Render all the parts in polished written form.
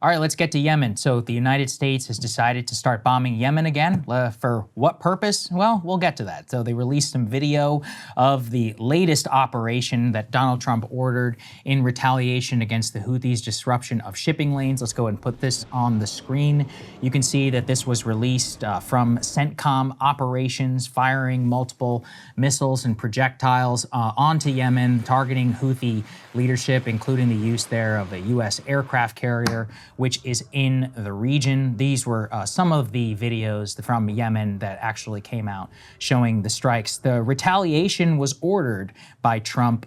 All right, let's get to Yemen. So the United States has decided to start bombing Yemen again. For what purpose? Well, we'll get to that. So they released some video of the latest operation that Donald Trump ordered in retaliation against the Houthis' disruption of shipping lanes. Let's go ahead and put this on the screen. You can see that this was released from CENTCOM operations, firing multiple missiles and projectiles onto Yemen, targeting Houthi leadership, including the use there of a U.S. aircraft carrier, which is in the region. These were some of the videos from Yemen that actually came out showing the strikes. The retaliation was ordered by Trump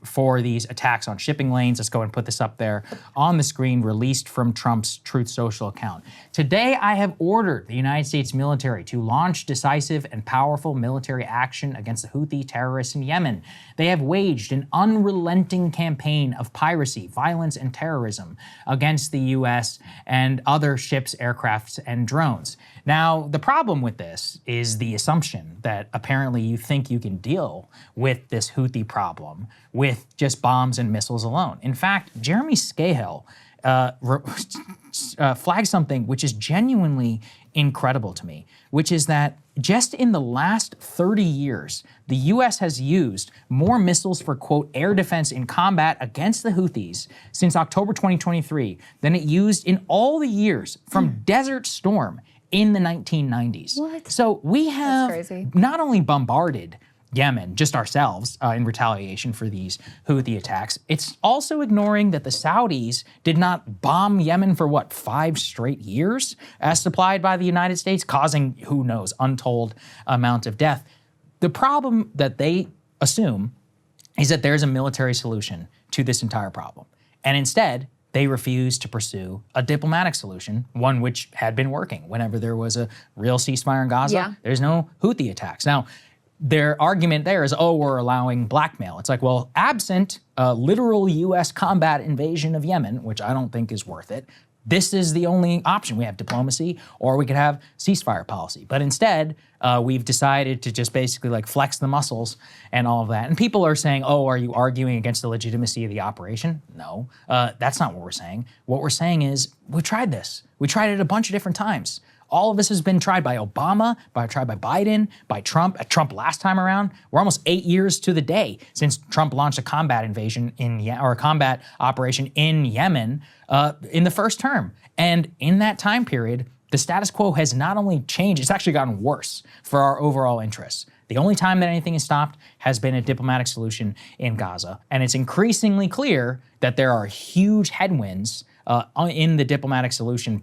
for these attacks on shipping lanes. Let's go and put this up there on the screen, released from Trump's Truth Social account. Today, I have ordered the United States military to launch decisive and powerful military action against the Houthi terrorists in Yemen. They have waged an unrelenting campaign of piracy, violence, and terrorism against the U.S. and other ships, aircrafts, and drones. Now, the problem with this is the assumption that apparently you think you can deal with this Houthi problem with just bombs and missiles alone. In fact, Jeremy Scahill flagged something which is genuinely incredible to me, which is that just in the last 30 years, the U.S. has used more missiles for, quote, air defense in combat against the Houthis since October 2023 than it used in all the years from Desert Storm in the 1990s. What? So we have not only bombarded Yemen, just ourselves, in retaliation for these Houthi attacks, it's also ignoring that the Saudis did not bomb Yemen for, what, 5 straight years, as supplied by the United States, causing, who knows, untold amount of death. The problem that they assume is that there's a military solution to this entire problem. And instead, they refuse to pursue a diplomatic solution, one which had been working. Whenever there was a real ceasefire in Gaza, there's no Houthi attacks. Now, their argument there is, oh, we're allowing blackmail. It's like, well, absent a literal U.S. combat invasion of Yemen, which I don't think is worth it, this is the only option. We have diplomacy, or we could have ceasefire policy. But instead, we've decided to just basically like flex the muscles and all of that. And people are saying, oh, are you arguing against the legitimacy of the operation? No, that's not what we're saying. What we're saying is, we tried this. We tried it a bunch of different times. All of this has been tried by Obama, tried by Biden, by Trump. Trump last time around. We're almost 8 years to the day since Trump launched a combat invasion or a combat operation in Yemen in the first term. And in that time period, the status quo has not only changed, it's actually gotten worse for our overall interests. The only time that anything has stopped has been a diplomatic solution in Gaza. And it's increasingly clear that there are huge headwinds in the diplomatic solution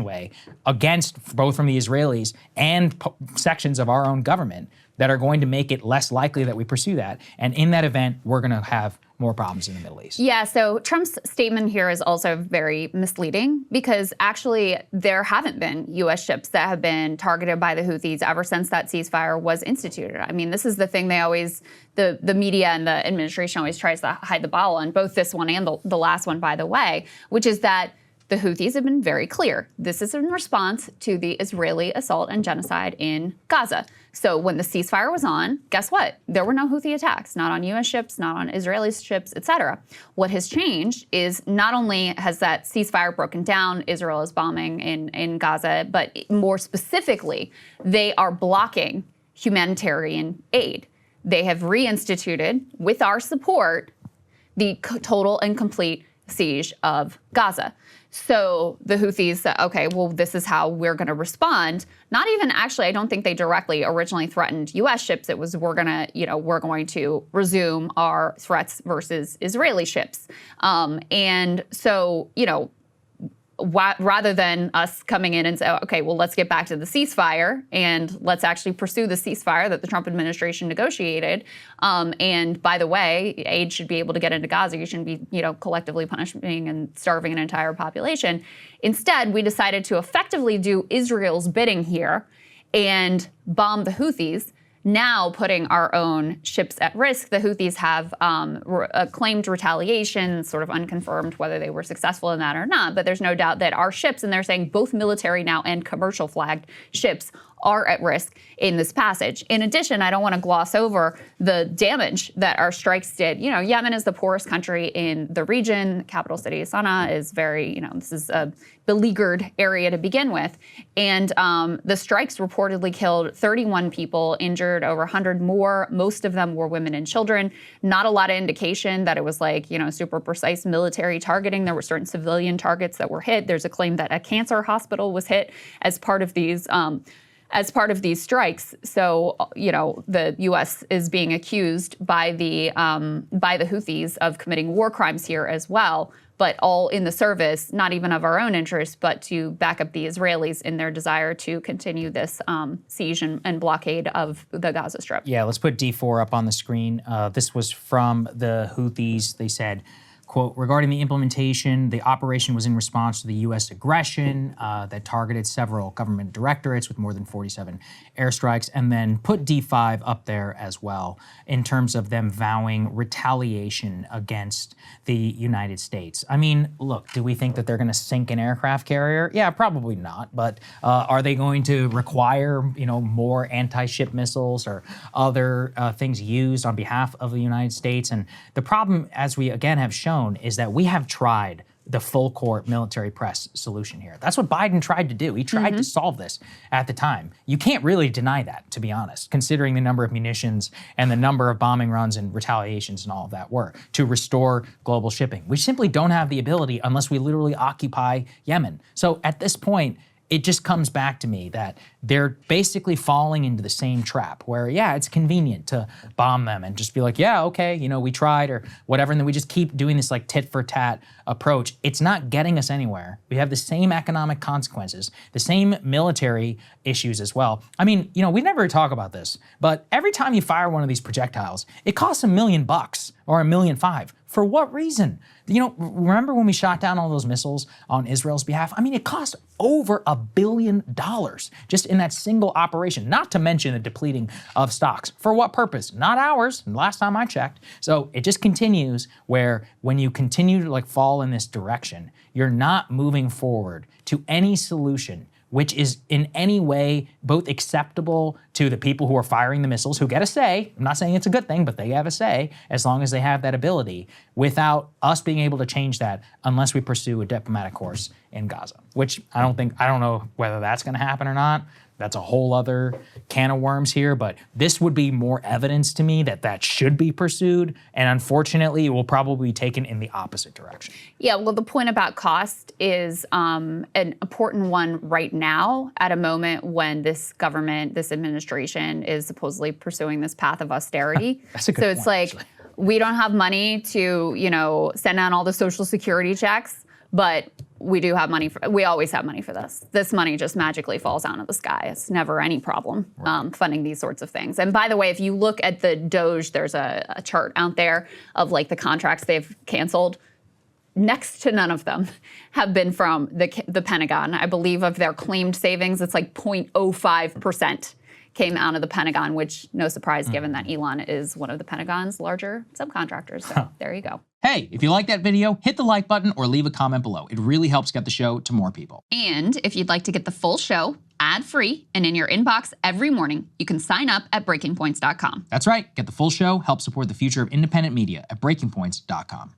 way against both from the Israelis and sections of our own government that are going to make it less likely that we pursue that. And in that event, we're going to have more problems in the Middle East. Yeah, so Trump's statement here is also very misleading because actually there haven't been U.S. ships that have been targeted by the Houthis ever since that ceasefire was instituted. I mean, this is the thing they always, the media and the administration always tries to hide the ball on, both this one and the last one, by the way, which is that the Houthis have been very clear. This is in response to the Israeli assault and genocide in Gaza. So when the ceasefire was on, guess what? There were no Houthi attacks, not on U.S. ships, not on Israeli ships, etc. What has changed is not only has that ceasefire broken down, Israel is bombing in Gaza, but more specifically, they are blocking humanitarian aid. They have reinstituted, with our support, the total and complete siege of Gaza. So the Houthis said, okay, well, this is how we're going to respond. Not even actually, I don't think they directly originally threatened U.S. ships. It was we're going to resume our threats versus Israeli ships. And so, rather than us coming in and say, okay, well, let's get back to the ceasefire and let's actually pursue the ceasefire that the Trump administration negotiated. And by the way, aid should be able to get into Gaza. You shouldn't be, collectively punishing and starving an entire population. Instead, we decided to effectively do Israel's bidding here and bomb the Houthis, now putting our own ships at risk. The Houthis have claimed retaliation, sort of unconfirmed whether they were successful in that or not, but there's no doubt that our ships, and they're saying both military now and commercial flagged ships, are at risk in this passage. In addition, I don't want to gloss over the damage that our strikes did. You know, Yemen is the poorest country in the region. The capital city, Sana'a, is very, you know, this is a beleaguered area to begin with. And the strikes reportedly killed 31 people, injured over 100 more. Most of them were women and children. Not a lot of indication that it was like, you know, super precise military targeting. There were certain civilian targets that were hit. There's a claim that a cancer hospital was hit as part of these strikes. So, you know, the U.S. is being accused by the Houthis of committing war crimes here as well, but all in the service, not even of our own interests, but to back up the Israelis in their desire to continue this siege and blockade of the Gaza Strip. Yeah, let's put D4 up on the screen. This was from the Houthis. They said, quote, regarding the implementation, the operation was in response to the U.S. aggression that targeted several government directorates with more than 47 airstrikes, and then put D5 up there as well in terms of them vowing retaliation against the United States. I mean, look, do we think that they're going to sink an aircraft carrier? Yeah, probably not. But are they going to require, you know, more anti-ship missiles or other things used on behalf of the United States? And the problem, as we again have shown, is that we have tried the full court military press solution here. That's what Biden tried to do. He tried to solve this at the time. You can't really deny that, to be honest, considering the number of munitions and the number of bombing runs and retaliations and all of that were to restore global shipping. We simply don't have the ability unless we literally occupy Yemen. So at this point, it just comes back to me that they're basically falling into the same trap where, yeah, it's convenient to bomb them and just be like, yeah, okay, you know, we tried or whatever. And then we just keep doing this like tit for tat approach. It's not getting us anywhere. We have the same economic consequences, the same military issues as well. I mean, you know, we never talk about this, but every time you fire one of these projectiles, it costs $1 million or $1.5 million. For what reason? You know, remember when we shot down all those missiles on Israel's behalf? I mean, it cost over $1 billion just in that single operation, not to mention the depleting of stocks. For what purpose? Not ours, last time I checked. So it just continues where when you continue to like fall in this direction, you're not moving forward to any solution which is in any way both acceptable to the people who are firing the missiles, who get a say. I'm not saying it's a good thing, but they have a say as long as they have that ability, without us being able to change that unless we pursue a diplomatic course in Gaza, which I don't know whether that's going to happen or not. That's a whole other can of worms here, but this would be more evidence to me that that should be pursued, and unfortunately, it will probably be taken in the opposite direction. Yeah, well, the point about cost is an important one right now at a moment when this government, this administration is supposedly pursuing this path of austerity. That's a good point, it's like, actually. We don't have money to, you know, send out all the Social Security checks, but we do have money we always have money for this. This money just magically falls out of the sky. It's never any problem funding these sorts of things. And by the way, if you look at the DOGE, there's a chart out there of like the contracts they've canceled. Next to none of them have been from the Pentagon. I believe of their claimed savings, it's like 0.05% came out of the Pentagon, which no surprise given that Elon is one of the Pentagon's larger subcontractors. So there you go. Hey, if you like that video, hit the like button or leave a comment below. It really helps get the show to more people. And if you'd like to get the full show ad-free and in your inbox every morning, you can sign up at breakingpoints.com. That's right. Get the full show, help support the future of independent media at breakingpoints.com.